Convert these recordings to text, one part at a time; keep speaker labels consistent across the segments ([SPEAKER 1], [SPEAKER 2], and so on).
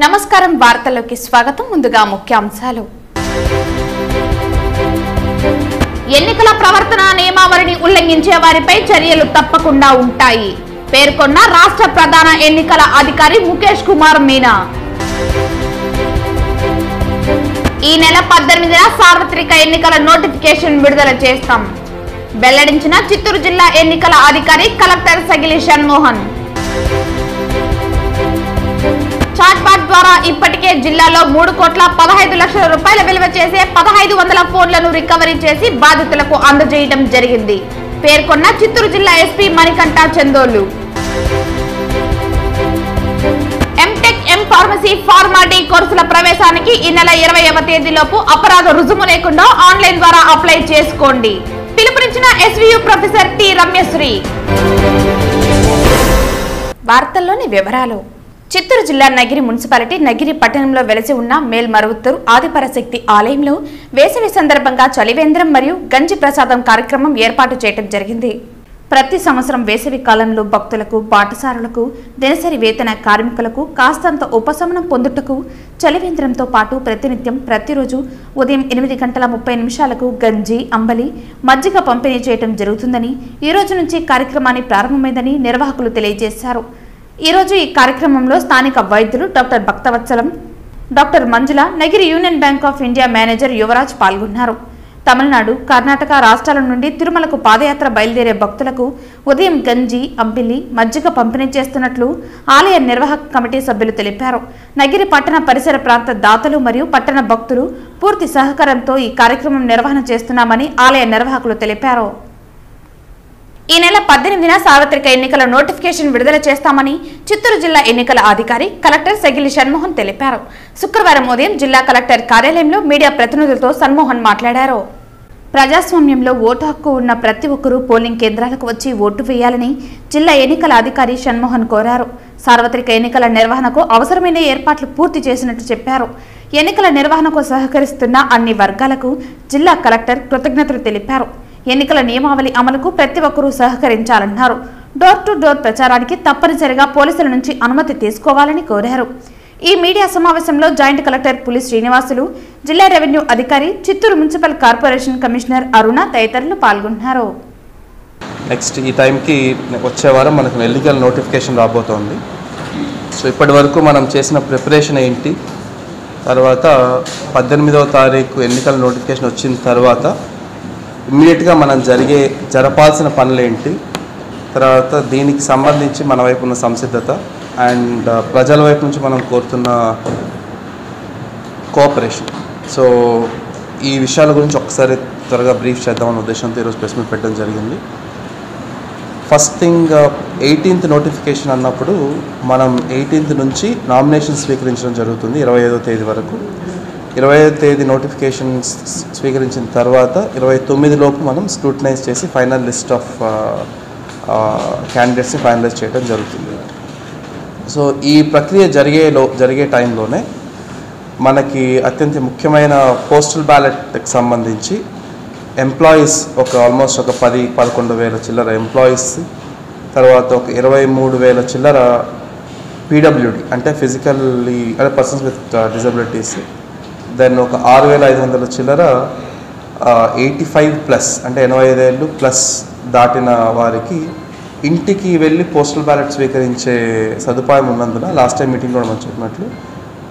[SPEAKER 1] నమస్కారం వార్తల్లోకి స్వాగతం. ముందుగా ముఖ్యాంశాలు. ఎన్నికల ప్రవర్తన నియమావళిని ఉల్లంఘించే వారిపై చర్యలు తప్పకుండా ఉంటాయి పేర్కొన్న రాష్ట్ర ప్రధాన ఎన్నికల అధికారి ముఖేష్ కుమార్ మీనా. ఈ నెల 18న సార్వత్రిక ఎన్నికల నోటిఫికేషన్ విడుదల చేస్తాం వెల్లడించిన చిత్తూరు జిల్లా ఎన్నికల అధికారి కలెక్టర్ సగిలి షణ్మోహన్. చాట్బాట్ ద్వారా ఇప్పటికే జిల్లాలో 3,15 లక్షల రూపాయల విలువ చేసే 1500 ఫోన్లను రికవరీ చేసి బాధితులకు అందజేయడం జరిగింది పేర్కొన్న చిత్తూరు జిల్లా SP Manikanta Chandolu. MTech pharmacy ఫార్మాటీ కోర్సుల ప్రవేశానికి ఈ నెల 20వ తేదీలోపు అపరాధ రుజుము లేకుండా ఆన్లైన్ ద్వారా అప్లై చేసుకోండి పిలుపునిచ్చిన ఎస్వియు ప్రొఫెసర్ టి రమ్యశ్రీ. వార్తల్లోని వివరాలు. చిత్తూరు జిల్లా నగిరి మున్సిపాలిటీ నగిరి పట్టణంలో వెలసి ఉన్న మేల్మరువుత్తూరు ఆదిపరాశక్తి ఆలయంలో వేసవి సందర్భంగా చలివేంద్రం మరియు గంజి ప్రసాదం కార్యక్రమం ఏర్పాటు చేయడం జరిగింది. ప్రతి సంవత్సరం వేసవి కాలంలో భక్తులకు, పాఠశాలలకు, దినసరి వేతన కార్మికులకు కాస్తంత ఉపశమనం పొందుటకు చలివేంద్రంతో పాటు ప్రతినిత్యం ప్రతిరోజు ఉదయం 8:30 గంజి, అంబలి, మజ్జిగ పంపిణీ చేయడం జరుగుతుందని ఈ రోజు నుంచి కార్యక్రమాన్ని ప్రారంభమైందని నిర్వాహకులు తెలియజేశారు. ఈ రోజు ఈ కార్యక్రమంలో స్థానిక వైద్యులు doctor Bhaktavatsalam, doctor Manjula, Nagiri Union Bank of India manager Yuvaraj పాల్గొన్నారు. తమిళనాడు, కర్ణాటక రాష్ట్రాల నుండి తిరుమలకు పాదయాత్ర బయలుదేరే భక్తులకు ఉదయం గంజి, అంబిలి, మజ్జిగ పంపిణీ చేస్తున్నట్లు ఆలయ నిర్వాహక కమిటీ సభ్యులు తెలిపారు. నగిరి పట్టణ పరిసర ప్రాంత దాతలు మరియు పట్టణ భక్తులు పూర్తి సహకారంతో ఈ కార్యక్రమం నిర్వహణ చేస్తున్నామని ఆలయ నిర్వాహకులు తెలిపారు. ఈ నెల 18న సార్వత్రిక ఎన్నికల నోటిఫికేషన్ విడుదల చేస్తామని చిత్తూరు జిల్లా ఎన్నికల అధికారి కలెక్టర్ సగిలి షణ్మోహన్ తెలిపారు. శుక్రవారం ఉదయం జిల్లా కలెక్టర్ కార్యాలయంలో మీడియా ప్రతినిధులతో షణ్మోహన్ మాట్లాడారు. ప్రజాస్వామ్యంలో ఓటు హక్కు ఉన్న ప్రతి ఒక్కరూ పోలింగ్ కేంద్రాలకు వచ్చి ఓటు వేయాలని జిల్లా ఎన్నికల అధికారి షణ్మోహన్ కోరారు. సార్వత్రిక ఎన్నికల నిర్వహణకు అవసరమైన ఏర్పాట్లు పూర్తి చేసినట్టు చెప్పారు. ఎన్నికల నిర్వహణకు సహకరిస్తున్న అన్ని వర్గాలకు జిల్లా కలెక్టర్ కృతజ్ఞతలు తెలిపారు. ఎన్నికల నియమావళి అమలుకు ప్రతి ఒక్కరూ సహకరించాలన్నారు. డోర్ టు డోర్ ప్రచారానికి తప్పనిసరిగా పోలీసుల నుంచి అనుమతి తీసుకోవాలని కోరారు. ఈ మీడియా సమావేశంలో జాయింట్ కలెక్టర్ పులి శ్రీనివాసులు, జిల్లా రెవెన్యూ అధికారి, చిత్తూరు మున్సిపల్ కార్పొరేషన్ కమిషనర్ అరుణ తదితరులు పాల్గొన్నారు.
[SPEAKER 2] నెక్స్ట్ ఈ టైంకి వచ్చే వారం మనకు ఎన్నికల నోటిఫికేషన్ రాబోతోంది. సో ఇప్పటి వరకు మనం చేసిన ప్రిపరేషన్ ఏంటి, తర్వాత 18వ తారీఖు ఎన్నికల నోటిఫికేషన్ వచ్చిన తర్వాత ఇమ్మీడియట్గా మనం జరపాల్సిన పనులు ఏంటి, తర్వాత దీనికి సంబంధించి మన వైపు ఉన్న సంసిద్ధత అండ్ ప్రజల వైపు నుంచి మనం కోరుతున్న కోఆపరేషన్. సో ఈ విషయాల గురించి ఒకసారి త్వరగా బ్రీఫ్ చేద్దామన్న ఉద్దేశంతో ఈరోజు ప్రెస్ మీట్ పెట్టడం జరిగింది. ఫస్ట్ థింగ్ 18th నోటిఫికేషన్ అన్నప్పుడు మనం 18th నుంచి నామినేషన్ స్వీకరించడం జరుగుతుంది 25వ తేదీ వరకు. 25వ తేదీ నోటిఫికేషన్ స్వీకరించిన తర్వాత 29 లోపు మనం స్క్రూటనైజ్ చేసి ఫైనల్ లిస్ట్ ఆఫ్ క్యాండిడేట్స్ని ఫైనలైజ్ చేయడం జరుగుతుంది. సో ఈ ప్రక్రియ జరిగే టైంలోనే మనకి అత్యంత ముఖ్యమైన పోస్టల్ బ్యాలెట్కి సంబంధించి ఎంప్లాయీస్ ఆల్మోస్ట్ ఒక 10-11 వేల చిల్లర ఎంప్లాయీస్, తర్వాత ఒక 23 వేల చిల్లర పీడబ్ల్యూడి అంటే ఫిజికల్లీ అంటే పర్సన్స్ విత్ డిజబిలిటీస్, దెన్ ఒక 6,500 చిల్లర 85+ అంటే 85 ఏళ్ళు ప్లస్ దాటిన వారికి ఇంటికి వెళ్ళి పోస్టల్ బ్యాలెట్ స్వీకరించే సదుపాయం ఉన్నందున లాస్ట్ టైం మీటింగ్ కూడా మనం చెప్పినట్లు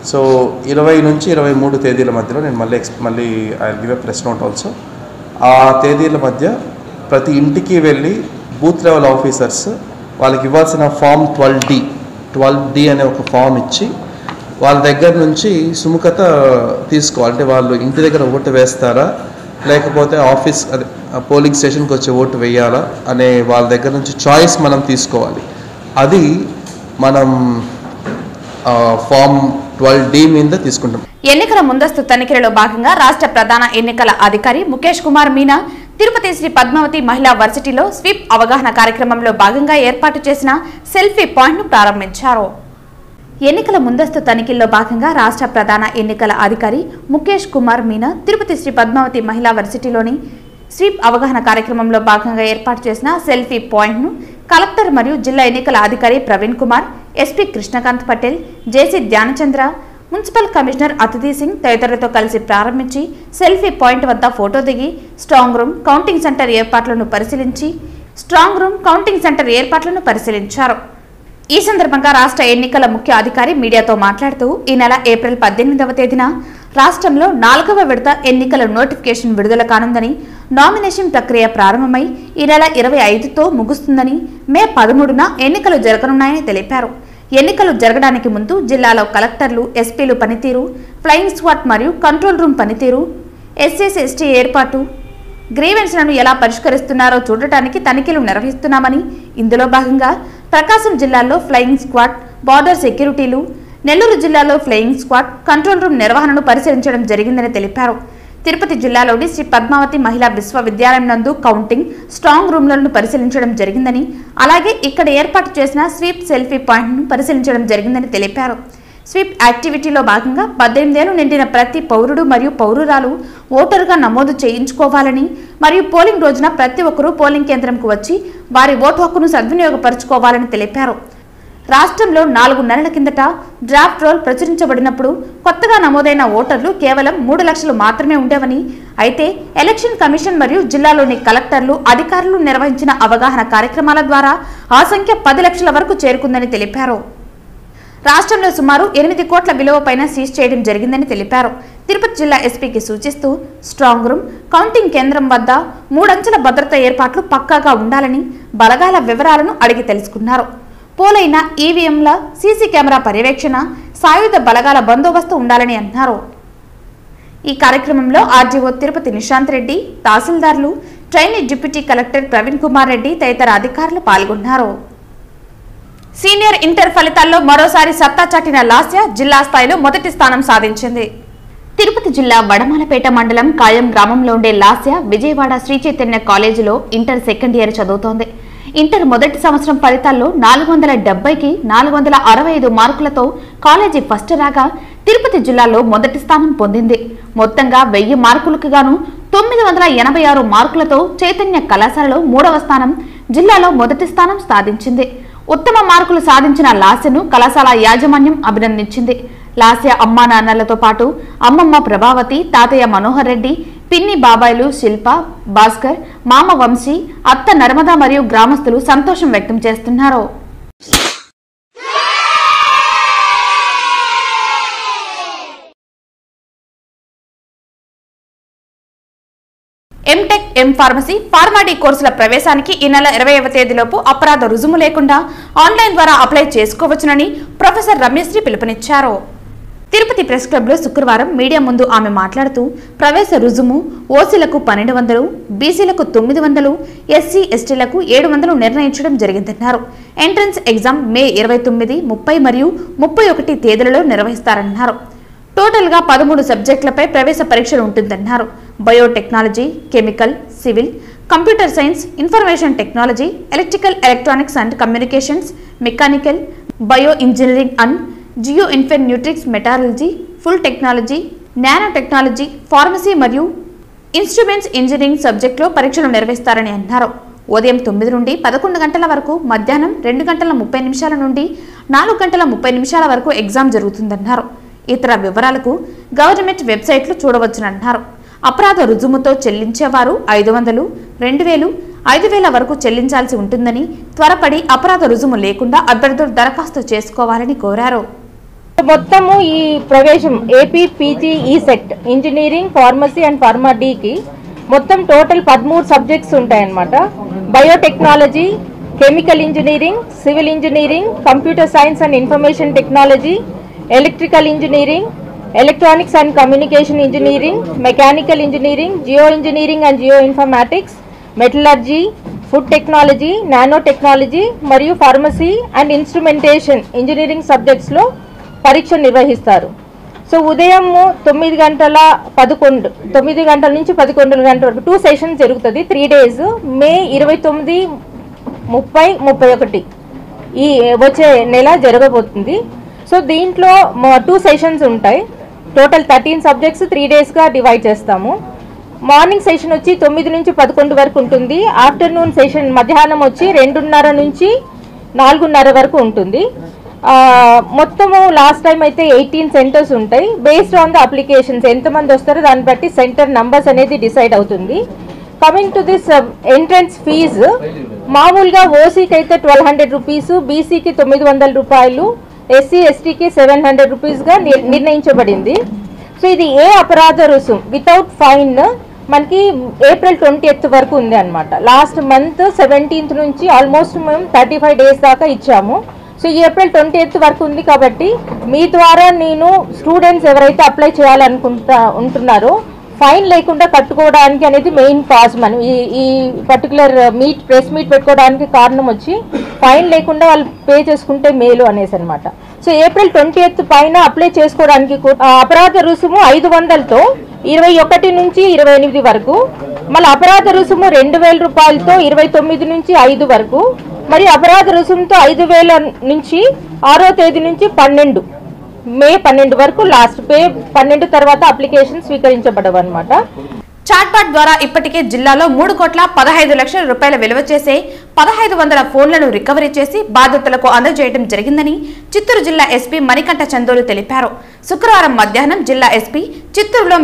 [SPEAKER 2] సో 20 నుంచి 23 తేదీల మధ్యలో నేను మళ్ళీ I give a press note also. ఆ తేదీల మధ్య ప్రతి ఇంటికి వెళ్ళి బూత్ లెవెల్ ఆఫీసర్స్ వాళ్ళకి ఇవ్వాల్సిన ఫామ్ 12D అనే ఒక ఫామ్ ఇచ్చి వాళ్ళ దగ్గర నుంచి సుముఖత తీసుకోవాలి. అంటే వాళ్ళు ఇంటి దగ్గర ఓటు వేస్తారా లేకపోతే ఆఫీస్ అదే పోలింగ్ స్టేషన్కి వచ్చి ఓటు వేయాలా అనే వాళ్ళ దగ్గర నుంచి చాయిస్ మనం తీసుకోవాలి. అది మనం ఫామ్ 12D మీద తీసుకుంటాం.
[SPEAKER 1] ఎన్నికల ముందస్తు తనిఖీలలో భాగంగా రాష్ట్ర ప్రధాన ఎన్నికల అధికారి ముఖేష్ కుమార్ మీనా తిరుపతి శ్రీ పద్మావతి మహిళా వర్సిటీలో స్వీప్ అవగాహన కార్యక్రమంలో భాగంగా ఏర్పాటు చేసిన సెల్ఫీ పాయింట్ను ప్రారంభించారు. ఎన్నికల ముందస్తు తనిఖీల్లో భాగంగా రాష్ట్ర ప్రధాన ఎన్నికల అధికారి ముఖేష్ కుమార్ మీనా తిరుపతి శ్రీ పద్మావతి మహిళా వర్సిటీలోని స్వీప్ అవగాహన కార్యక్రమంలో భాగంగా ఏర్పాటు చేసిన సెల్ఫీ పాయింట్ను కలెక్టర్ మరియు జిల్లా ఎన్నికల అధికారి ప్రవీణ్ కుమార్, ఎస్పీ కృష్ణకాంత్ పటేల్, జేసీ ధ్యానచంద్ర, మున్సిపల్ కమిషనర్ అతిథి సింగ్ తదితరులతో కలిసి ప్రారంభించి సెల్ఫీ పాయింట్ వద్ద ఫోటో దిగి స్ట్రాంగ్ రూమ్ కౌంటింగ్ సెంటర్ ఏర్పాట్లను పరిశీలించారు. ఈ సందర్భంగా రాష్ట్ర ఎన్నికల ముఖ్య అధికారి మీడియాతో మాట్లాడుతూ ఈ నెల ఏప్రిల్ 18వ తేదీన రాష్ట్రంలో 4వ విడత ఎన్నికల నోటిఫికేషన్ విడుదల కానుందని, నామినేషన్ ప్రక్రియ ప్రారంభమై ఈ నెల 25తో ముగుస్తుందని, మే 13న ఎన్నికలు జరగనున్నాయని తెలిపారు. ఎన్నికలు జరగడానికి ముందు జిల్లాలో కలెక్టర్లు, ఎస్పీలు పనితీరు, ఫ్లయింగ్ స్క్వాడ్ మరియు కంట్రోల్ రూమ్ పనితీరు, ఎస్సీ/ఎస్టీ ఏర్పాటు, గ్రీవెన్స్లను ఎలా పరిష్కరిస్తున్నారో చూడటానికి తనిఖీలు నిర్వహిస్తున్నామని, ఇందులో భాగంగా ప్రకాశం జిల్లాలో ఫ్లయింగ్ స్క్వాడ్, బార్డర్ సెక్యూరిటీలు, నెల్లూరు జిల్లాలో ఫ్లయింగ్ స్క్వాడ్, కంట్రోల్ రూమ్ నిర్వహణను పరిశీలించడం జరిగిందని తెలిపారు. తిరుపతి జిల్లాలోని శ్రీ పద్మావతి మహిళా విశ్వవిద్యాలయం నందు కౌంటింగ్, స్ట్రాంగ్ రూమ్లను పరిశీలించడం జరిగిందని, అలాగే ఇక్కడ ఏర్పాటు చేసిన స్వీప్ సెల్ఫీ పాయింట్ను పరిశీలించడం జరిగిందని తెలిపారు. స్వీప్ యాక్టివిటీలో భాగంగా 18 ఏళ్లు నిండిన ప్రతి పౌరుడు మరియు పౌరురాలు ఓటరుగా నమోదు చేయించుకోవాలని మరియు పోలింగ్ రోజున ప్రతి ఒక్కరూ పోలింగ్ కేంద్రంకు వచ్చి వారి ఓటు హక్కును సద్వినియోగపరచుకోవాలని తెలిపారు. రాష్ట్రంలో 4 నెలల కిందట డ్రాఫ్ట్ రోల్ ప్రచురించబడినప్పుడు కొత్తగా నమోదైన ఓటర్లు కేవలం 3 లక్షలు మాత్రమే ఉండేవని, అయితే ఎలక్షన్ కమిషన్ మరియు జిల్లాలోని కలెక్టర్లు, అధికారులు నిర్వహించిన అవగాహన కార్యక్రమాల ద్వారా ఆ సంఖ్య 10 లక్షల వరకు చేరుకుందని తెలిపారు. రాష్ట్రంలో సుమారు 8 కోట్ల విలువ పైన సీజ్ చేయడం జరిగిందని తెలిపారు. తిరుపతి జిల్లా ఎస్పీకి సూచిస్తూ స్ట్రాంగ్ రూమ్, కౌంటింగ్ కేంద్రం వద్ద 3 అంచెల భద్రతా ఏర్పాట్లు పక్కాగా ఉండాలని బలగాల వివరాలను అడిగి తెలుసుకున్నారు. పోలైన ఈవీఎంల సీసీ కెమెరా పర్యవేక్షణ, సాయుధ బలగాల బందోబస్తు ఉండాలని అన్నారు. ఈ కార్యక్రమంలో ఆర్డీఓ తిరుపతి నిశాంత్ రెడ్డి, తహసీల్దార్లు, trainee deputy collector Praveen Kumar Reddy తదితర అధికారులు పాల్గొన్నారు. సీనియర్ ఇంటర్ ఫలితాల్లో మరోసారి సత్తా చాటిన లాస్య జిల్లా స్థాయిలో మొదటి స్థానం సాధించింది. తిరుపతి జిల్లా వడమాలపేట మండలం కాయం గ్రామంలో ఉండే లాస్య విజయవాడ శ్రీ చైతన్య కాలేజీలో ఇంటర్ సెకండ్ ఇయర్ చదువుతోంది. ఇంటర్ మొదటి సంవత్సరం ఫలితాల్లో 470కి 465 మార్కులతో కాలేజీ ఫస్ట్ రాగా తిరుపతి జిల్లాలో మొదటి స్థానం పొందింది. మొత్తంగా 1000 మార్కులకు గాను 986 మార్కులతో చైతన్య కళాశాలలో 3వ స్థానం, జిల్లాలో మొదటి స్థానం సాధించింది. ఉత్తమ మార్కులు సాధించిన లాస్యను కళాశాల యాజమాన్యం అభినందించింది. లాస్య అమ్మా నాన్నలతో పాటు అమ్మమ్మ ప్రభావతి, తాతయ్య మనోహర్ రెడ్డి, పిన్ని బాబాయిలు శిల్ప, భాస్కర్, మామ వంశీ, అత్త నర్మద మరియు గ్రామస్తులు సంతోషం వ్యక్తం చేస్తున్నారు. ఎంటెక్, ఎం ఫార్మసీ, ఫార్మాడీ కోర్సుల ప్రవేశానికి ఈ నెల 20వ తేదీలోపు అపరాధ రుజుము లేకుండా ఆన్లైన్ ద్వారా అప్లై చేసుకోవచ్చునని ప్రొఫెసర్ రమ్యశ్రీ పిలుపునిచ్చారు. తిరుపతి ప్రెస్ క్లబ్లో శుక్రవారం మీడియా ముందు ఆమె మాట్లాడుతూ ప్రవేశ రుజుము ఓసీలకు 1200, బీసీలకు 900, ఎస్సీ ఎస్టీలకు 700 నిర్ణయించడం జరిగిందన్నారు. ఎంట్రన్స్ ఎగ్జామ్ మే 29, 30 మరియు 31 తేదీలలో నిర్వహిస్తారన్నారు. టోటల్గా 13 సబ్జెక్టులపై ప్రవేశ పరీక్షలు ఉంటుందన్నారు. Biotechnology, chemical, civil, computer science, information technology, electrical, electronics and communications, mechanical, bio engineering and geo informatics, metallurgy, full technology, nano technology, pharmacy మరియు ఇన్స్ట్రుమెంట్స్ ఇంజనీరింగ్ సబ్జెక్టులో పరీక్షలు నిర్వహిస్తారని అన్నారు. ఉదయం 9 నుండి 11 గంటల వరకు, మధ్యాహ్నం 2 గంటల 30 నిమిషాల నుండి 4 గంటల 30 నిమిషాల వరకు ఎగ్జామ్ జరుగుతుందన్నారు. ఇతర వివరాలకు గవర్నమెంట్ వెబ్సైట్లు చూడవచ్చునన్నారు. అపరాధ రుజుముతో చెల్లించేవారు 500, 2000, 5000 వరకు చెల్లించాల్సి ఉంటుందని, త్వరపడి అపరాధ రుజుము లేకుండా అభ్యర్థులు దరఖాస్తు చేసుకోవాలని కోరారు.
[SPEAKER 3] మొత్తము ఈ ప్రవేశం AP PG ECET engineering, pharmacy and pharma డీకి మొత్తం టోటల్ 13 సబ్జెక్ట్స్ ఉంటాయన్నమాట. Biotechnology, chemical engineering, civil engineering, computer science and information technology, electrical engineering, electronics and communication engineering, mechanical engineering, geo engineering and geo informatics, metallurgy, food technology, nano technology మరియు pharmacy and instrumentation engineering సబ్జెక్ట్స్లో పరీక్ష నిర్వహిస్తారు. So ఉదయం 9 గంటల నుంచి 11 గంటల వరకు 2 sessions జరుగుతుంది. 3 days, మే 29, 30, 31 ఈ వచ్చే నెల జరగబోతుంది. సో దీంట్లో 2 సెషన్స్ ఉంటాయి. టోటల్ 13 సబ్జెక్ట్స్ 3 daysగా డివైడ్ చేస్తాము. మార్నింగ్ సెషన్ వచ్చి 9 నుంచి 11 వరకు ఉంటుంది. ఆఫ్టర్నూన్ సెషన్ మధ్యాహ్నం వచ్చి 2:30 నుంచి 4:30 వరకు ఉంటుంది. మొత్తము లాస్ట్ టైం అయితే 18 సెంటర్స్ ఉంటాయి. బేస్డ్ ఆన్ ద అప్లికేషన్స్ ఎంతమంది వస్తారో దాన్ని బట్టి సెంటర్ నంబర్స్ అనేది డిసైడ్ అవుతుంది. Coming to this entrance fee, మామూలుగా ఓసీకి అయితే 1200 రూపీస్, బీసీకి 900 రూపాయలు, ఎస్సీ ఎస్టీకి 700 రూపీస్గా నిర్ణయించబడింది. సో ఇది ఏ అపరాధ రుసుం వితౌట్ ఫైన్ మనకి ఏప్రిల్ 20th వరకు ఉంది అనమాట. లాస్ట్ మంత్ 17th నుంచి ఆల్మోస్ట్ మేము 35 days దాకా ఇచ్చాము. సో ఈ ఏప్రిల్ 20th వరకు ఉంది కాబట్టి మీ ద్వారా నేను స్టూడెంట్స్ ఎవరైతే అప్లై ఉంటున్నారో ఫైన్ లేకుండా కట్టుకోవడానికి అనేది మెయిన్ కాజ్. మనం ఈ పర్టికులర్ ప్రెస్ మీట్ పెట్టుకోవడానికి కారణం వచ్చి ఫైన్ లేకుండా వాళ్ళు పే చేసుకుంటే మేలు అనేసి అనమాట. సో ఏప్రిల్ 20th పైన అప్లై చేసుకోవడానికి అపరాధ రుసుము 500తో 21 నుంచి 28 వరకు, మళ్ళీ అపరాధ రుసుము 2000 రూపాయలతో 29 నుంచి 5 వరకు, మరియు అపరాధ రుసుముతో 5000 నుంచి 6వ తేదీ నుంచి మే 12 వరకు, లాస్ట్ మే 12 తర్వాత అప్లికేషన్ స్వీకరించబడవు అనమాట.
[SPEAKER 1] చాట్బాట్ ద్వారా ఇప్పటికే జిల్లాలో 3,15 లక్షల రూపాయల విలువ చేసే 1500 ఫోన్లను రికవరీ చేసి బాధితులకు అందజేయడం జరిగిందని చిత్తూరు జిల్లా ఎస్పీ మణికంఠ చందోలు తెలిపారు. శుక్రవారం మధ్యాహ్నం జిల్లా ఎస్పీ చిత్తూరులో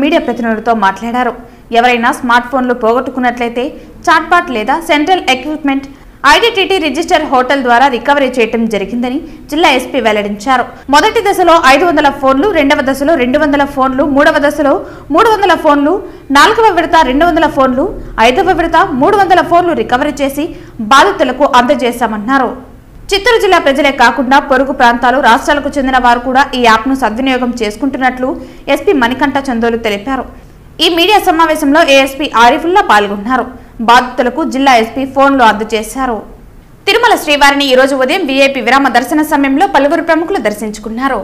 [SPEAKER 1] మీడియా ప్రతినిధులతో మాట్లాడారు. ఎవరైనా స్మార్ట్ ఫోన్లు పోగొట్టుకున్నట్లయితే చాట్బాట్ లేదా central equipment identity register hotel ద్వారా రికవరీ చేయడం జరిగిందని జిల్లా ఎస్పీ వెల్లడించారు. మొదటి దశలో 500 ఫోన్లు, రెండవ దశలో 200 ఫోన్లు, మూడవ దశలో 300 ఫోన్లు, 4వ విడత 200 ఫోన్లు, 5వ విడత 300 ఫోన్లు రికవరీ చేసి బాధితులకు అందజేశామన్నారు. చిత్తూరు జిల్లా ప్రజలే కాకుండా పొరుగు ప్రాంతాలు, రాష్ట్రాలకు చెందిన వారు కూడా ఈ యాప్ను సద్వినియోగం చేసుకుంటున్నట్లు ఎస్పీ మణికంఠ చందోలు తెలిపారు. ఈ మీడియా సమావేశంలో ఏఎస్పీ ఆరిఫుల్లా పాల్గొన్నారు. బాధితులకు జిల్లా ఎస్పీ ఫోన్లు అందజేశారు. తిరుమల శ్రీవారిని ఈరోజు ఉదయం వీఐపీ విరామ దర్శన సమయంలో పలువురు ప్రముఖులు దర్శించుకున్నారు.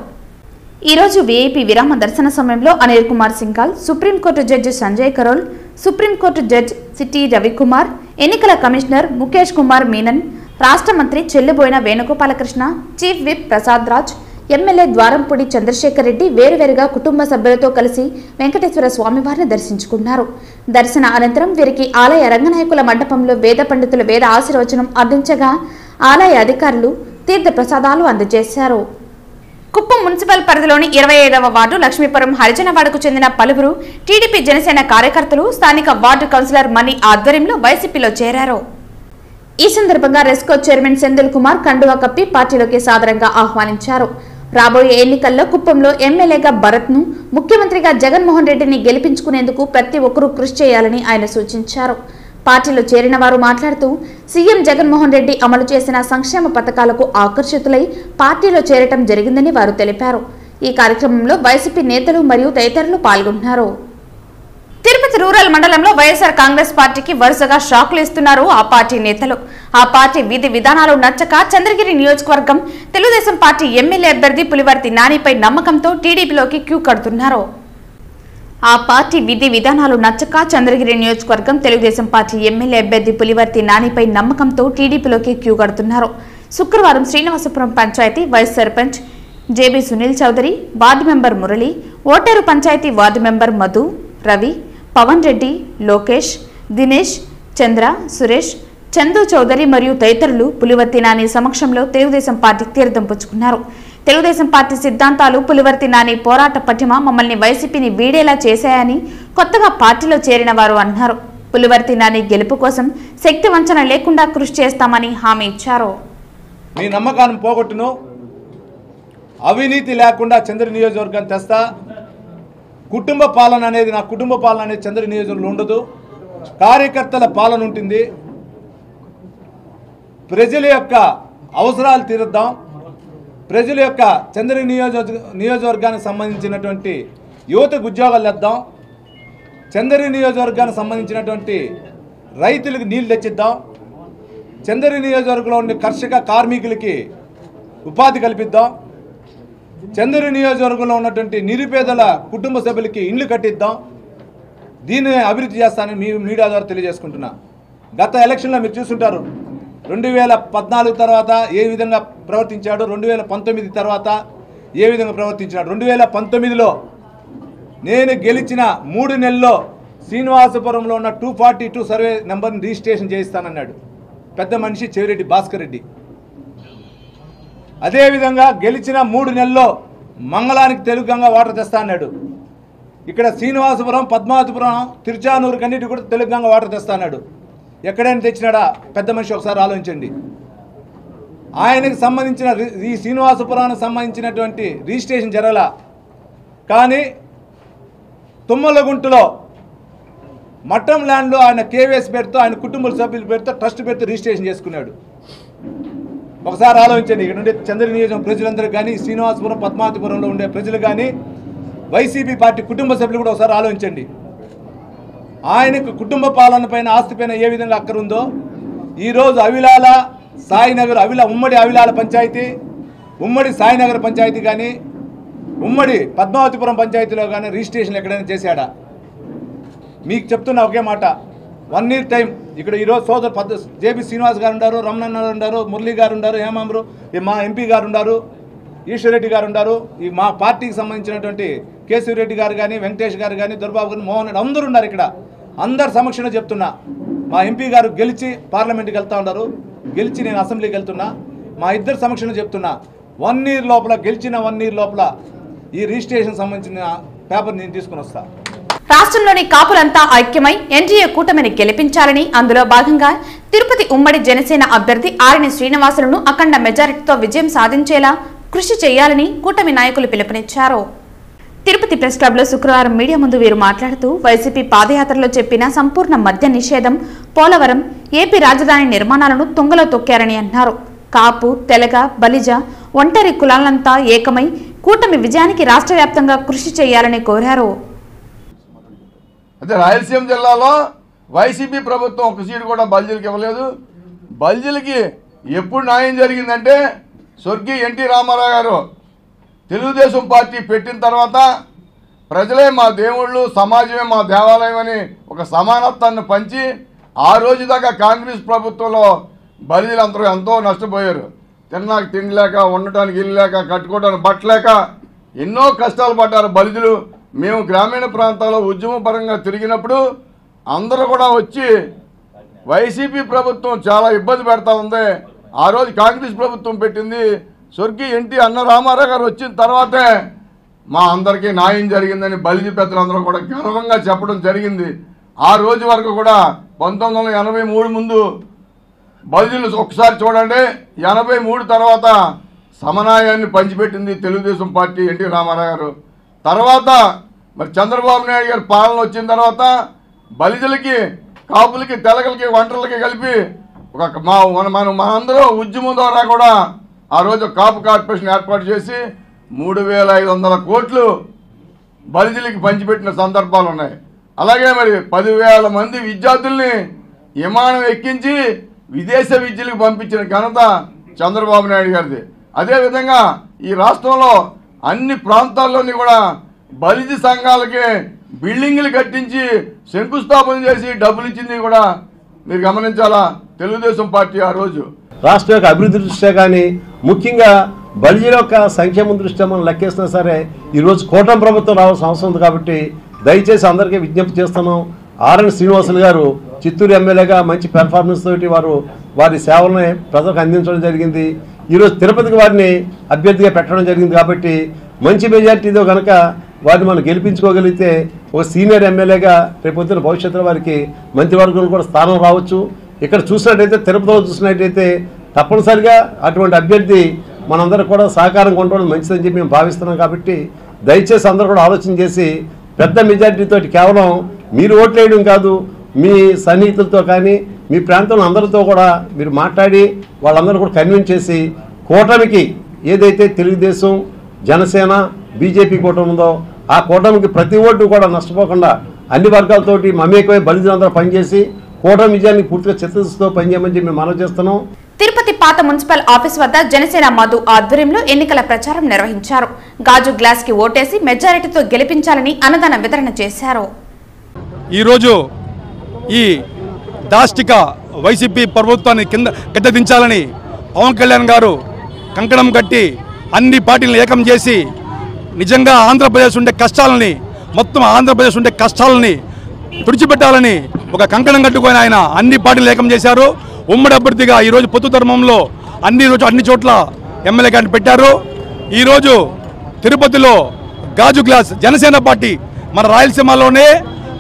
[SPEAKER 1] ఈరోజు వీఐపీ విరామ దర్శన సమయంలో Anil Kumar Singhal, supreme court judge Sanjay Karol, supreme court judge C T Ravikumar, ఎన్నికల కమిషనర్ ముఖేష్ కుమార్ మీనన్, రాష్ట్ర మంత్రి Chelluboina Venugopalakrishna, chief whip Prasad Raj, MLA Dwarampudi Chandrasekhar Reddy వేరువేరుగా కుటుంబ సభ్యులతో కలిసి వెంకటేశ్వర స్వామివారిని దర్శించుకున్నారు. దర్శన అనంతరం వీరికి ఆలయ రంగనాయకుల మండపంలో వేద పండితుల వేద ఆశీర్వచనం అందించగా ఆలయ అధికారులు తీర్థ ప్రసాదాలు అందజేశారు. కుప్పం మున్సిపల్ పరిధిలోని 25వ వార్డు లక్ష్మీపురం హరిజనవాడకు చెందిన పలువురు టీడీపీ జనసేన కార్యకర్తలు స్థానిక వార్డు కౌన్సిలర్ మణి ఆధ్వర్యంలో వైసీపీలో చేరారు. ఈ సందర్భంగా రెస్కో చైర్మన్ సెంధిల్ కుమార్ కండువా కప్పి పార్టీలోకి సాదరంగా ఆహ్వానించారు. రాబోయే ఎన్నికల్లో కుప్పంలో ఎమ్మెల్యేగా భరత్ను, ముఖ్యమంత్రిగా జగన్మోహన్ రెడ్డిని గెలిపించుకునేందుకు ప్రతి ఒక్కరూ కృషి చేయాలని ఆయన సూచించారు. పార్టీలో చేరిన వారు మాట్లాడుతూ సీఎం జగన్మోహన్ రెడ్డి అమలు చేసిన సంక్షేమ పథకాలకు ఆకర్షితులై పార్టీలో చేరటం జరిగిందని వారు తెలిపారు. ఈ కార్యక్రమంలో వైసీపీ నేతలు మరియు తదితరులు పాల్గొన్నారు. తిరుపతి రూరల్ మండలంలో వైఎస్ఆర్ కాంగ్రెస్ పార్టీకి వరుసగా షాకులు ఇస్తున్నారు ఆ పార్టీ నేతలు. ఆ పార్టీ విధి విధానాలు నచ్చక చంద్రగిరి నియోజకవర్గం తెలుగుదేశం పార్టీ ఎమ్మెల్యే అభ్యర్థి పులివర్తి నానిపై నమ్మకంతో టీడీపీలోకి క్యూ కడుతున్నారు. ఆ పార్టీ విధి విధానాలు నచ్చక చంద్రగిరి నియోజకవర్గం తెలుగుదేశం పార్టీ ఎమ్మెల్యే అభ్యర్థి పులివర్తి నానిపై నమ్మకంతో టీడీపీలోకి క్యూ కడుతున్నారు. శుక్రవారం Srinivasapuram panchayati vice sarpanch JB Sunil Chowdary, ward member Murali, Oteru panchayati ward member Madhu, Ravi, Pavan Reddy, Lokesh, Dinesh, Chandra, Suresh, Chandu Chowdary మరియు తదితరులు పులివర్తి నాని సమక్షంలో తెలుగుదేశం పార్టీ తీర్థం పుచ్చుకున్నారు. తెలుగుదేశం పార్టీ సిద్ధాంతాలు, పులివర్తి నాని పోరాట పటిమ మమ్మల్ని వైసీపీని వీడేలా చేశాయని కొత్తగా పార్టీలో చేరిన వారు అన్నారు. పులివర్తి నాని గెలుపు కోసం శక్తి వంచన లేకుండా కృషి చేస్తామని హామీ ఇచ్చారు.
[SPEAKER 4] మీ నమ్మకాన్ని పోగొట్టును, అవినీతి లేకుండా చంద్ర నియోజకవర్గాన్ని తెస్తా. కుటుంబ పాలన అనేది, నా కుటుంబ పాలన అనేది చంద్ర నియోజకవర్గంలో ఉండదు. కార్యకర్తల పాలన ఉంటుంది. ప్రజల యొక్క అవసరాలు తీరుద్దాం. ప్రజల యొక్క చంద్ర నియోజకవర్గానికి సంబంధించినటువంటి యువతకు ఉద్యోగాలు ఇద్దాం. చంద్ర నియోజకవర్గానికి సంబంధించినటువంటి రైతులకు నీళ్లు తెచ్చిద్దాం. చంద్ర నియోజకవర్గంలో ఉండే కర్షక కార్మికులకి ఉపాధి కల్పిద్దాం. చంద్ర నియోజకవర్గంలో ఉన్నటువంటి నిరుపేదల కుటుంబ సభ్యులకి ఇండ్లు కట్టిద్దాం. దీన్ని అభివృద్ధి చేస్తానని మీ మీడియా ద్వారా తెలియజేసుకుంటున్నా. గత ఎలక్షన్లో మీరు చూస్తుంటారు, 2014 తర్వాత ఏ విధంగా ప్రవర్తించాడు, 2019 తర్వాత ఏ విధంగా ప్రవర్తించాడు. 2019లో నేను గెలిచిన 3 నెలల్లో శ్రీనివాసపురంలో ఉన్న 242 సర్వే నెంబర్ని రిజిస్ట్రేషన్ చేయిస్తానన్నాడు పెద్ద మనిషి చెవిరెడ్డి భాస్కర్ రెడ్డి. అదేవిధంగా గెలిచిన 3 నెలల్లో మంగళానికి తెలుగుగంగా వాటర్ తెస్తా అన్నాడు. ఇక్కడ శ్రీనివాసపురం, పద్మావతిపురం, తిరుచానూరు కన్నిటి కూడా తెలుగుగంగా వాటర్ తెస్తా అన్నాడు. ఎక్కడైనా తెచ్చినాడా పెద్ద మనిషి? ఒకసారి ఆలోచించండి. ఆయనకు సంబంధించిన ఈ శ్రీనివాసపురానికి సంబంధించినటువంటి రిజిస్ట్రేషన్ జరగల. కానీ తుమ్మలగుంటలో మఠం ల్యాండ్లో ఆయన కేవీఎస్ పేరుతో, ఆయన కుటుంబ సభ్యుల పేరుతో, ట్రస్ట్ పేరుతో రిజిస్ట్రేషన్ చేసుకున్నాడు. ఒకసారి ఆలోచించండి. ఇక్కడ ఉండే చంద్ర నియోజకవర్గం ప్రజలందరూ కానీ, శ్రీనివాసపురం, పద్మావతిపురంలో ఉండే ప్రజలు కానీ, వైసీపీ పార్టీ కుటుంబ సభ్యులు కూడా ఒకసారి ఆలోచించండి. ఆయనకు కుటుంబ పాలన పైన, ఆస్తిపైన ఏ విధంగా అక్కర ఉందో ఈరోజు అవిలాల, సాయినగర్, ఉమ్మడి అవిలాల పంచాయతీ, ఉమ్మడి సాయినగర్ పంచాయతీ కానీ, ఉమ్మడి పద్మావతిపురం పంచాయతీలో కానీ రిజిస్ట్రేషన్ ఎక్కడైనా చేశాడా? మీకు చెప్తున్న ఒకే మాట, 1 year టైం. ఇక్కడ ఈరోజు సోదరు జేబీ శ్రీనివాస్ గారు ఉన్నారు, రమణన్న ఉన్నారు, మురళీ గారు ఉన్నారు, హేమాంబ్రు, మా ఎంపీ గారు ఉన్నారు, ఈశ్వరెడ్డి గారు ఉన్నారు, ఈ మా పార్టీకి సంబంధించినటువంటి కేశవరెడ్డి గారు కానీ, వెంకటేష్ గారు కానీ, దుర్బాబు గారు, మోహన్ రెడ్డి అందరూ ఉన్నారు. ఇక్కడ అందరు సమక్షంలో చెప్తున్నా, మా ఎంపీ గారు గెలిచి పార్లమెంట్కి వెళ్తూ ఉన్నారు, గెలిచి నేను అసెంబ్లీకి వెళ్తున్నా, మా ఇద్దరు సమక్షంలో చెప్తున్నా, 1 year లోపల, గెలిచిన 1 year లోపల ఈ రిజిస్ట్రేషన్ సంబంధించిన పేపర్ నేను తీసుకుని వస్తా.
[SPEAKER 1] రాష్ట్రంలోని కాపులంతా ఐక్యమై ఎన్డీఏ కూటమిని గెలిపించాలని, అందులో భాగంగా తిరుపతి ఉమ్మడి జనసేన అభ్యర్థి ఆరిని శ్రీనివాసులను అఖండ మెజారిటీతో విజయం సాధించేలా కృషి చేయాలని కూటమి నాయకులు పిలుపునిచ్చారు. తిరుపతి ప్రెస్ క్లబ్లో శుక్రవారం మీడియా ముందు వీరు మాట్లాడుతూ, వైసీపీ పాదయాత్రలో చెప్పిన సంపూర్ణ మద్య నిషేధం, పోలవరం, ఏపీ రాజధాని నిర్మాణాలను తుంగలో తొక్కారని అన్నారు. కాపు, తెలగ, బలిజ, ఒంటరి కులాలంతా ఏకమై కూటమి విజయానికి రాష్ట్ర వ్యాప్తంగా కృషి చేయాలని కోరారు.
[SPEAKER 5] అదే రాయలసీమ జిల్లాలో వైసీపీ ప్రభుత్వం ఒక సీటు కూడా బల్జీలకు ఇవ్వలేదు. బల్జీలకి ఎప్పుడు న్యాయం జరిగిందంటే స్వర్గీయ ఎన్టీ రామారావు గారు తెలుగుదేశం పార్టీ పెట్టిన తర్వాత ప్రజలే మా దేవుళ్ళు, సమాజమే మా దేవాలయం అని ఒక సమానత్వాన్ని పంచి ఆ రోజు దాకా కాంగ్రెస్ ప్రభుత్వంలో బలిజీలందరూ ఎంతో నష్టపోయారు. తిన్నాక తిండి లేక, ఉండటానికి ఇల్లు లేక, కట్టుకోవడానికి బట్టలేక ఎన్నో కష్టాలు పడ్డారు బలిజీలు. మేము గ్రామీణ ప్రాంతాల్లో ఉద్యమ పరంగా తిరిగినప్పుడు అందరూ కూడా వచ్చి వైసీపీ ప్రభుత్వం చాలా ఇబ్బంది పెడతా ఉంది, ఆ రోజు కాంగ్రెస్ ప్రభుత్వం పెట్టింది, స్వర్గీయ ఎన్టీ అన్న రామారావు గారు వచ్చిన తర్వాతే మా అందరికీ న్యాయం జరిగిందని బలిజీ పెద్దలందరూ కూడా గర్వంగా చెప్పడం జరిగింది. ఆ రోజు వరకు కూడా 1983 ముందు బలిజీలు ఒకసారి చూడండి, 83 తర్వాత సమన్వయాన్ని పంచిపెట్టింది తెలుగుదేశం పార్టీ, ఎన్టీ రామారావు గారు. తర్వాత మరి చంద్రబాబు నాయుడు గారి పాలన వచ్చిన తర్వాత బలిజలకి, కాపులకి, తెలగలకి, ఒంటర్లకి కలిపి ఒక మనందరూ ఉద్యమం ద్వారా కూడా ఆ రోజు కాపు కార్పొరేషన్ ఏర్పాటు చేసి 3,500 కోట్లు బలిజలకి పంచిపెట్టిన సందర్భాలు ఉన్నాయి. అలాగే మరి 10,000 మంది విద్యార్థుల్ని విమానం ఎక్కించి విదేశ విద్యలకు పంపించిన ఘనత చంద్రబాబు నాయుడు గారిది. అదేవిధంగా ఈ రాష్ట్రంలో అన్ని ప్రాంతాల్లోని కూడా బలిజీ సంఘాలకి బిల్డింగ్లు కట్టించి శంకుస్థాపన చేసి డబ్బులు ఇచ్చింది కూడా మీరు గమనించాలా తెలుగుదేశం పార్టీ ఆ రోజు.
[SPEAKER 6] రాష్ట్ర యొక్క అభివృద్ధి దృష్ట్యా కానీ, ముఖ్యంగా బలిజీల యొక్క సంక్షేమం దృష్ట్యా మనం లెక్కేసినా సరే ఈరోజు కూటమి ప్రభుత్వం రావాల్సిన అవసరం ఉంది. కాబట్టి దయచేసి అందరికీ విజ్ఞప్తి చేస్తున్నాం, ఆర్ఎన్ శ్రీనివాసులు గారు చిత్తూరు ఎమ్మెల్యేగా మంచి పెర్ఫార్మెన్స్ తోటి వారి సేవలని ప్రజలకు అందించడం జరిగింది. ఈరోజు తిరుపతికి వారిని అభ్యర్థిగా పెట్టడం జరిగింది. కాబట్టి మంచి మెజార్టీతో కనుక వారిని మనం గెలిపించుకోగలిగితే ఒక సీనియర్ ఎమ్మెల్యేగా రేపొద్దున భవిష్యత్తులో వారికి మంత్రివర్గంలో కూడా స్థానం రావచ్చు. ఇక్కడ చూసినట్టయితే, తిరుపతిలో చూసినట్టయితే తప్పనిసరిగా అటువంటి అభ్యర్థి మనందరూ కూడా సహకారంగా ఉండడం మంచిదని చెప్పి మేము భావిస్తున్నాం. కాబట్టి దయచేసి అందరూ కూడా ఆలోచన చేసి పెద్ద మెజార్టీతో, కేవలం మీరు ఓట్లు వేయడం కాదు, మీ సన్నిహితులతో కానీ మీ ప్రాంతంలో అందరితో కూడా మీరు మాట్లాడి వాళ్ళందరూ కూడా కన్విన్స్ చేసి కూటమికి ఏదైతే తెలుగుదేశం, జనసేన, బీజేపీ కూటమి ఉందో ఆ కూటమికి ప్రతి ఓటు కూడా నష్టపోకుండా అన్ని వర్గాలతోటి మమేకమై బలిజీలందరూ పనిచేసి కూటమి విజయాన్ని పూర్తిగా చిత్తశుద్ధితో పనిచేయమని చెప్పి మేము మనవి చేస్తున్నాం.
[SPEAKER 1] తిరుపతి పాత మున్సిపల్ ఆఫీస్ వద్ద జనసేన మధు ఆధ్వర్యంలో ఎన్నికల ప్రచారం నిర్వహించారు. గాజు గ్లాస్ కి ఓటేసి మెజారిటీతో గెలిపించాలని అన్నదాన వితరణ చేశారు.
[SPEAKER 7] ఈరోజు ఈ దాష్టిక వైసీపీ ప్రభుత్వాన్ని కింద దించాలని పవన్ కళ్యాణ్ గారు కంకణం కట్టి అన్ని పార్టీలను ఏకం చేసి నిజంగా ఆంధ్రప్రదేశ్ ఉండే కష్టాలని, మొత్తం ఆంధ్రప్రదేశ్ ఉండే కష్టాలని తుడిచిపెట్టాలని ఒక కంకణం కట్టుకొని ఆయన అన్ని పార్టీలు ఏకం చేశారు. ఉమ్మడి అభ్యర్థిగా ఈరోజు పొత్తు ధర్మంలో అన్ని చోట్ల ఎమ్మెల్యే క్యాండిడేట్ పెట్టారు. ఈరోజు తిరుపతిలో గాజు గ్లాస్ జనసేన పార్టీ, మన రాయలసీమలోనే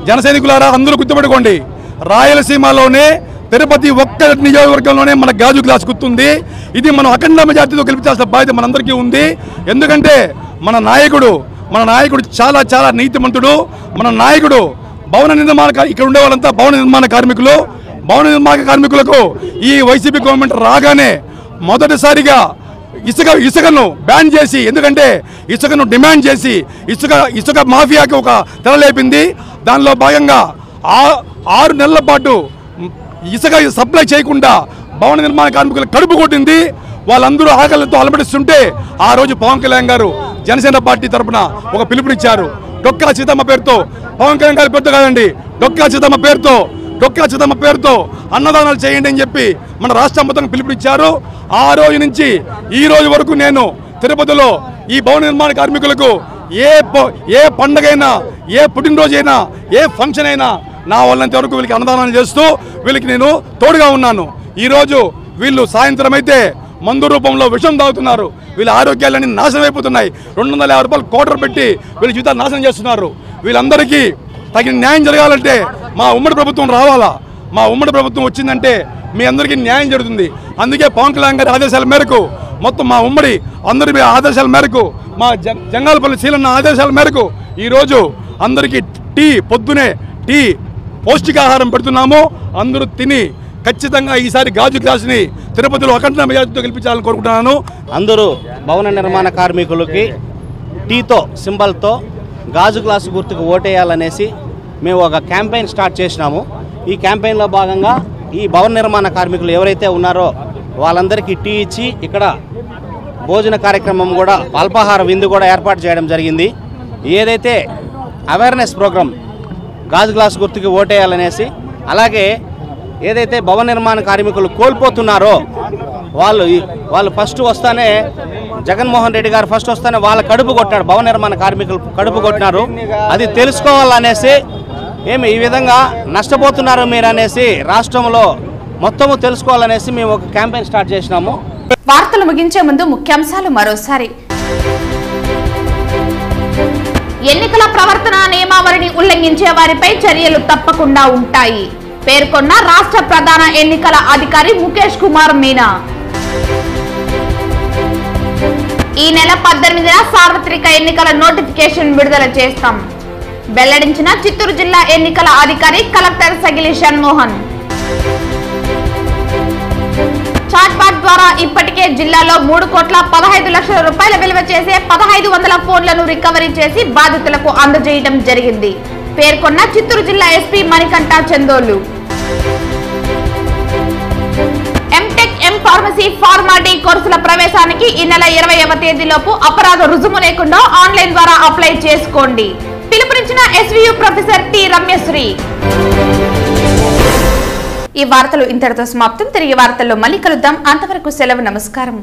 [SPEAKER 7] జనసైనికులారా అందరూ గుర్తుపెట్టుకోండి, రాయలసీమలోనే తిరుపతి ఒక్క నియోజకవర్గంలోనే మన గాజు గ్లాస్ గుర్తుంది. ఇది మనం అఖండ మెజార్టీతో గెలిపించాల్సిన బాధ్యత మనందరికీ ఉంది. ఎందుకంటే మన నాయకుడు చాలా చాలా నీతిమంతుడు. మన నాయకుడు భవన నిర్మాణ ఇక్కడ ఉండే వాళ్ళంతా భవన నిర్మాణ కార్మికులు. భవన నిర్మాణ కార్మికులకు ఈ వైసీపీ గవర్నమెంట్ రాగానే మొదటిసారిగా ఇసుకను బ్యాన్ చేసి, ఎందుకంటే ఇసుకను డిమాండ్ చేసి ఇసుక మాఫియాకి ఒక తెరలేపింది. దానిలో భాగంగా 6 నెలల పాటు ఇసుక సప్లై చేయకుండా భవన నిర్మాణ కార్మికులు కడుపు కొట్టింది. వాళ్ళందరూ ఆకలితో అలమటిస్తుంటే ఆ రోజు పవన్ కళ్యాణ్ గారు జనసేన పార్టీ తరఫున ఒక పిలుపునిచ్చారు. డొక్కా సీతమ్మ పేరుతో, పవన్ కళ్యాణ్ గారి పేరుతో కాదండి, డొక్కా సీతమ్మ పేరుతో అన్నదానాలు చేయండి అని చెప్పి మన రాష్ట్ర మొత్తం పిలుపునిచ్చారు. ఆ రోజు నుంచి ఈ రోజు వరకు నేను తిరుపతిలో ఈ భవన నిర్మాణ కార్మికులకు ఏ పండగైనా, ఏ పుట్టినరోజైనా, ఏ ఫంక్షన్ అయినా నా వాళ్ళంత వరకు వీళ్ళకి అన్నదానాలు చేస్తూ వీళ్ళకి నేను తోడుగా ఉన్నాను. ఈరోజు వీళ్ళు సాయంత్రం అయితే మందు రూపంలో విషం తాగుతున్నారు. వీళ్ళ ఆరోగ్యాలన్నీ నాశనం అయిపోతున్నాయి. 250 రూపాయలు కోటర్ పెట్టి వీళ్ళ జీవితాలు నాశనం చేస్తున్నారు. వీళ్ళందరికీ తగిన న్యాయం జరగాలంటే మా ఉమ్మడి ప్రభుత్వం రావాలా. మా ఉమ్మడి ప్రభుత్వం వచ్చిందంటే మీ అందరికీ న్యాయం జరుగుతుంది. అందుకే పవన్ కళ్యాణ్ గారి ఆదేశాల మేరకు, మొత్తం మా ఉమ్మడి అందరి ఆదేశాల మేరకు, మా జంగాలపల్లి శీలన్న ఆదేశాల మేరకు ఈరోజు అందరికీ పొద్దునే టీ పౌష్టికాహారం పెడుతున్నాము. అందరూ తిని ఖచ్చితంగా ఈసారి గాజు గ్లాసుని తిరుపతిలో అఖండ మెజార్టీతో గెలిపించాలని కోరుకుంటున్నాను.
[SPEAKER 8] అందరూ భవన నిర్మాణ కార్మికులకి టీతో సింబల్తో గాజు గ్లాసు గుర్తుకు ఓటేయాలనేసి మేము ఒక క్యాంపెయిన్ స్టార్ట్ చేసినాము. ఈ క్యాంపెయిన్లో భాగంగా ఈ భవన నిర్మాణ కార్మికులు ఎవరైతే ఉన్నారో వాళ్ళందరికీ టీ ఇచ్చి ఇక్కడ భోజన కార్యక్రమం కూడా, అల్పాహార విందు కూడా ఏర్పాటు చేయడం జరిగింది. ఏదైతే అవేర్నెస్ ప్రోగ్రాం గాజు గ్లాసు గుర్తుకి ఓటేయాలనేసి, అలాగే ఏదైతే భవన నిర్మాణ కార్మికులు కోల్పోతున్నారో వాళ్ళు ఫస్ట్ వస్తానే జగన్మోహన్ రెడ్డి గారు ఫస్ట్ వస్తానే వాళ్ళ కడుపు కొట్టాడు, భవన నిర్మాణ కార్మికులు కడుపు కొట్టినారు. అది తెలుసుకోవాలనేసి ఈ విధంగా నష్టపోతున్నారు మీరు అనేసి రాష్ట్రంలో మొత్తము తెలుసుకోవాలనేసి మేము ఒక క్యాంపెయిన్ స్టార్ట్ చేసినాము.
[SPEAKER 1] వార్తలు ముగించే ముందు ముఖ్యాంశాలు మరోసారి. ఎన్నికల ప్రవర్తన నియమావళిని ఉల్లంఘించే వారిపై చర్యలు తప్పకుండా ఉంటాయి పేర్కొన్న రాష్ట్ర ప్రధాన ఎన్నికల అధికారి ముఖేష్ కుమార్ మీనా. ఈ నెల 18న సార్వత్రిక ఎన్నికల నోటిఫికేషన్ విడుదల చేస్తాం వెల్లడించిన చిత్తూరు జిల్లా ఎన్నికల అధికారి కలెక్టర్ సగిలి షణ్మోహన్. చాట్బాట్ ద్వారా ఇప్పటికే జిల్లాలో 3,15,00,000 రూపాయల విలువ చేసే 1,500 ఫోన్లను రికవరీ చేసి బాధితులకు అందజేయడం జరిగింది పేర్కొన్న చిత్తూరు జిల్లా SP Manikanta Chandolu. MTech M pharmacy ఫార్మాటీ కోర్సుల ప్రవేశానికి ఈ నెల 20వ తేదీలోపు అపరాధ రుజుము లేకుండా ఆన్లైన్ ద్వారా అప్లై చేసుకోండి పిలుపునిచ్చిన ఎస్వియు ప్రొఫెసర్ టి రమ్యశ్రీ. ఈ వార్తలు ఇంతటితో సమాప్తం. తిరిగి వార్తల్లో మళ్ళీ కలుద్దాం. అంతవరకు సెలవు. నమస్కారం.